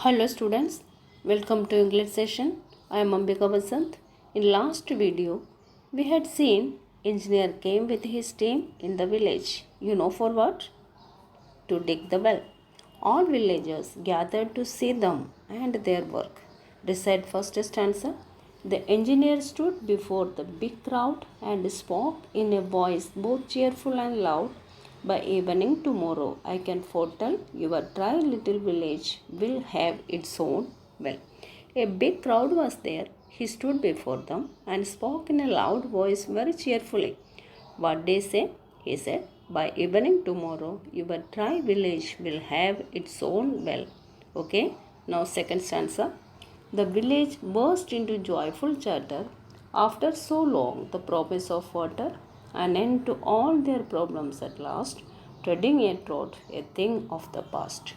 Hello students, welcome to English session. I am Ambika Basant. In last video, we had seen engineer came with his team in the village. You know for what? To dig the well. All villagers gathered to see them and their work. Recite first stanza. The engineer stood before the big crowd and spoke in a voice both cheerful and loud. By evening tomorrow, I can foretell your dry little village will have its own well. A big crowd was there. He stood before them and spoke in a loud voice very cheerfully. What they say? He said, by evening tomorrow, your dry village will have its own well. Okay, now second stanza. The village burst into joyful chatter. After so long, the promise of water, an end to all their problems at last, treading a trot, a thing of the past.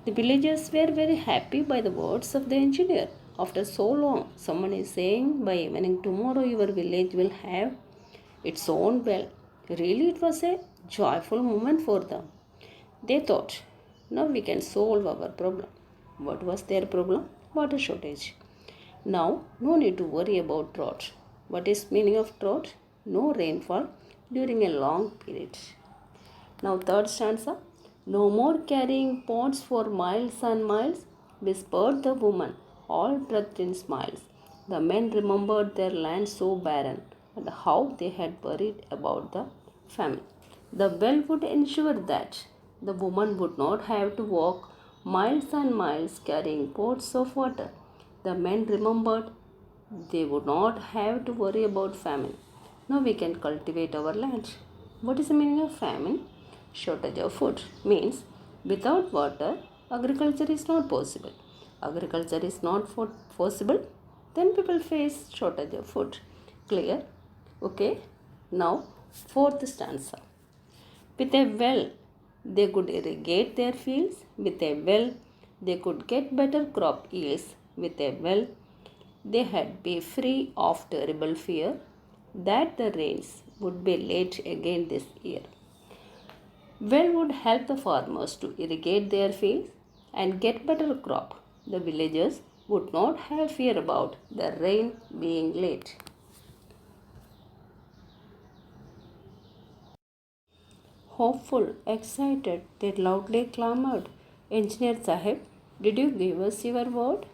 The villagers were very happy by the words of the engineer. After so long, someone is saying, by evening tomorrow, your village will have its own well. Really, it was a joyful moment for them. They thought, now we can solve our problem. What was their problem? Water shortage. Now, no need to worry about drought. What is meaning of drought? No rainfall during a long period. Now, third stanza. No more carrying pots for miles and miles, whispered the woman, all breathed in smiles. The men remembered their land so barren and how they had worried about the famine. The well would ensure that the woman would not have to walk miles and miles carrying pots of water. The men remembered they would not have to worry about famine. Now we can cultivate our land. What is the meaning of famine? Shortage of food means without water, agriculture is not possible. Agriculture is not possible, then people face shortage of food. Clear? Okay. Now, fourth stanza. With a well, they could irrigate their fields. With a well, they could get better crop yields. With a well, they had be free of terrible fear that the rains would be late again this year. Well would help the farmers to irrigate their fields and get better crop. The villagers would not have fear about the rain being late. Hopeful, excited, they loudly clamored, Engineer Sahib, did you give us your word?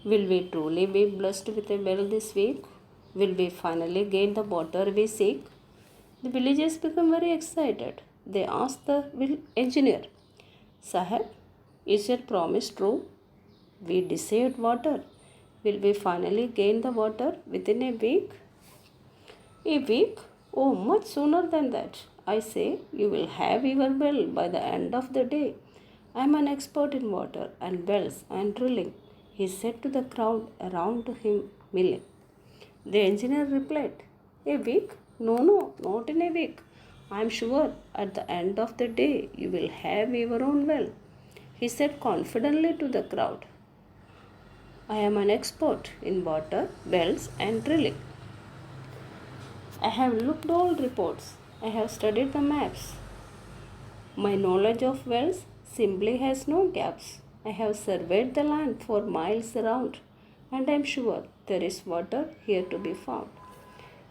Will we truly be blessed with a well this week? Will we finally gain the water we seek? The villagers become very excited. They ask the engineer, Sahib, is your promise true? We desired water. Will we finally gain the water within a week? A week? Oh, much sooner than that. I say you will have your well by the end of the day. I am an expert in water and wells and drilling, he said to the crowd around him milling. The engineer replied, a week? No, not in a week. I am sure at the end of the day you will have your own well, he said confidently to the crowd. I am an expert in water, wells, and drilling. I have looked all reports. I have studied the maps. My knowledge of wells simply has no gaps. I have surveyed the land for miles around, and I am sure there is water here to be found.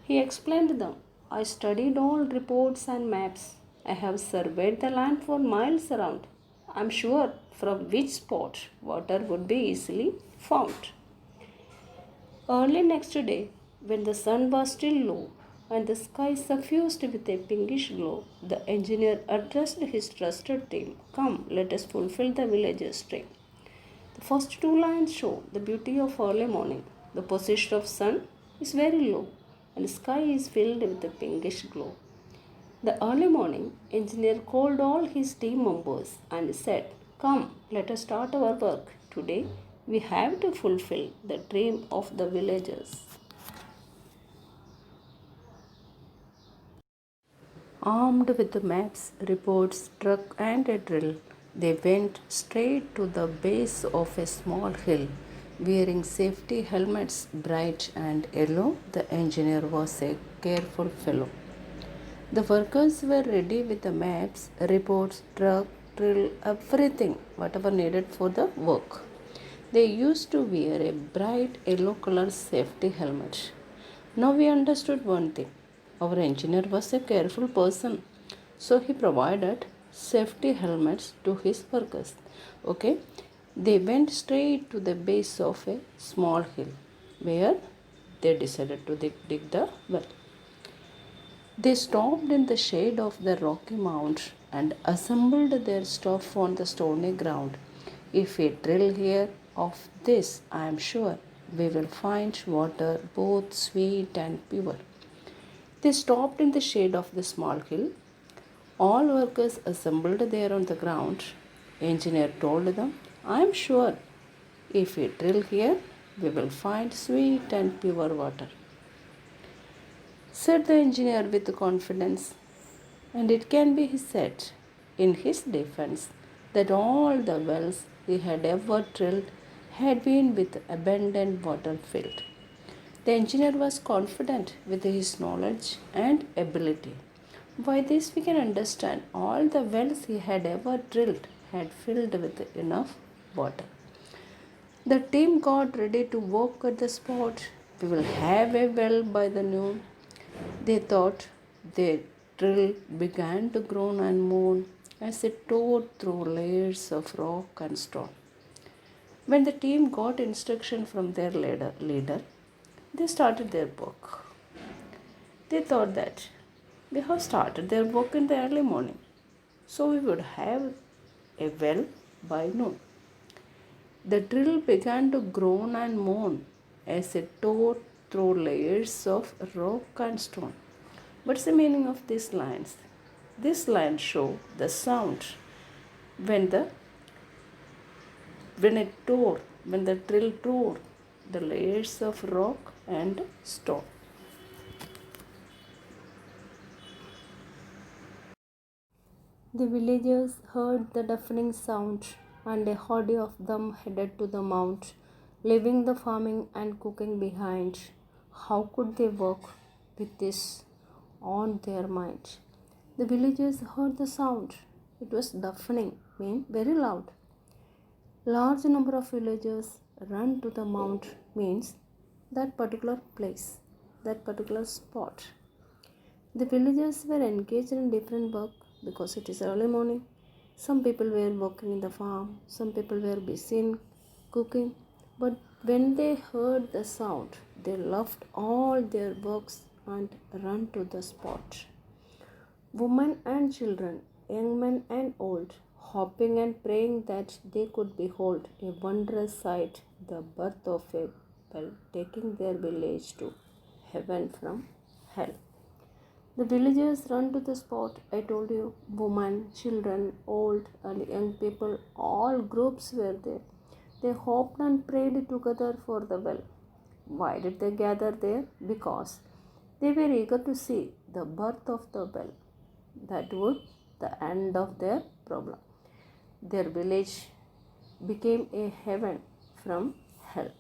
He explained them. I studied all reports and maps. I have surveyed the land for miles around. I am sure from which spot water would be easily found. Early next day, when the sun was still low and the sky suffused with a pinkish glow, the engineer addressed his trusted team. Come, let us fulfill the villager's dream. The first two lines show the beauty of early morning. The position of sun is very low and the sky is filled with a pinkish glow. The early morning, engineer called all his team members and said, come, let us start our work. Today, we have to fulfill the dream of the villagers. Armed with maps, reports, truck and a drill, they went straight to the base of a small hill. Wearing safety helmets bright and yellow, the engineer was a careful fellow. The workers were ready with the maps, reports, truck drill everything, whatever needed for the work. They used to wear a bright yellow color safety helmet. Now we understood one thing. Our engineer was a careful person, so he provided safety helmets to his workers. Okay, they went straight to the base of a small hill where they decided to dig the well. They stopped in the shade of the rocky mount and assembled their stuff on the stony ground. If we drill here of this, I am sure we will find water both sweet and pure. They stopped in the shade of the small hill. All workers assembled there on the ground. Engineer told them, I am sure if we drill here, we will find sweet and pure water, said the engineer with confidence. And it can be said in his defense that all the wells he had ever drilled had been with abundant water filled. The engineer was confident with his knowledge and ability. By this we can understand all the wells he had ever drilled had filled with enough water. The team got ready to work at the spot. We will have a well by the noon. They thought. Their drill began to groan and moan as it tore through layers of rock and stone. When the team got instruction from their leader, they started their work. They thought that we have started their work in the early morning, so we would have a well by noon. The drill began to groan and moan as it tore through layers of rock and stone. What's the meaning of these lines? These lines show the sound when the drill tore the layers of rock and stone. The villagers heard the deafening sound, and a horde of them headed to the mount, leaving the farming and cooking behind. How could they work with this on their minds? The villagers heard the sound. It was deafening, mean very loud. Large number of villagers run to the mount means that particular place, that particular spot. The villagers were engaged in different work because it is early morning. Some people were working in the farm, some people were busy in cooking. But when they heard the sound, they left all their works and ran to the spot. Women and children, young men and old, hopping and praying that they could behold a wondrous sight, the birth of a well, taking their village to heaven from hell. The villagers ran to the spot. I told you, women, children, old and young people, all groups were there. They hopped and prayed together for the well. Why did they gather there? Because they were eager to see the birth of the well. That would the end of their problem. Their village became a heaven from hell.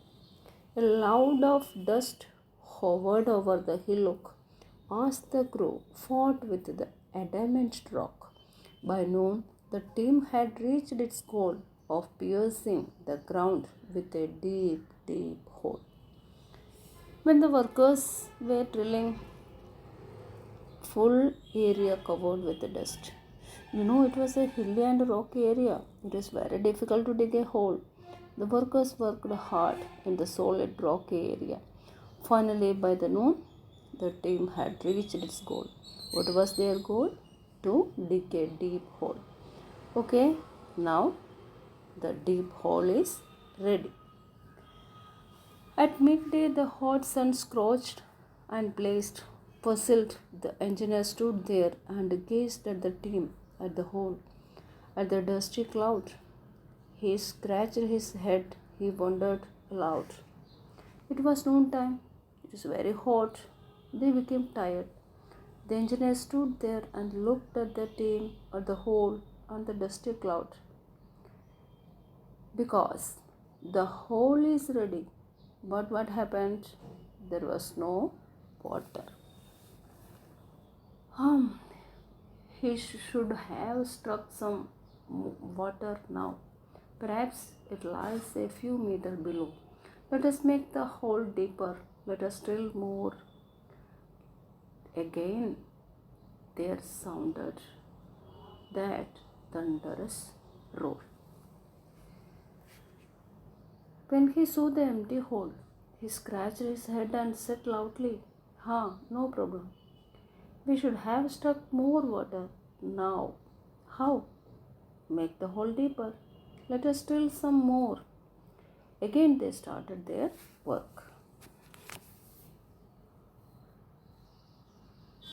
A cloud of dust hovered over the hillock as the crew fought with the adamant rock. By noon, the team had reached its goal of piercing the ground with a deep, deep hole. When the workers were drilling, full area covered with dust. It was a hilly and rocky area. It was very difficult to dig a hole. The workers worked hard in the solid rocky area. Finally, by the noon, the team had reached its goal. What was their goal? To dig a deep hole. Okay, now the deep hole is ready. At midday, the hot sun scorched and blazed. Puzzled, the engineer stood there and gazed at the team, at the hole, at the dusty cloud. He scratched his head. He wondered aloud. It was noontime. It was very hot. They became tired. The engineer stood there and looked at the team, at the hole, and the dusty cloud. Because the hole is ready. But what happened? There was no water. He should have struck some water now. Perhaps it lies a few meters below. Let us make the hole deeper. Let us drill more. Again there sounded that thunderous roar. When he saw the empty hole, he scratched his head and said loudly, no problem. We should have struck more water. Now, how? Make the hole deeper. Let us drill some more. Again they started their work.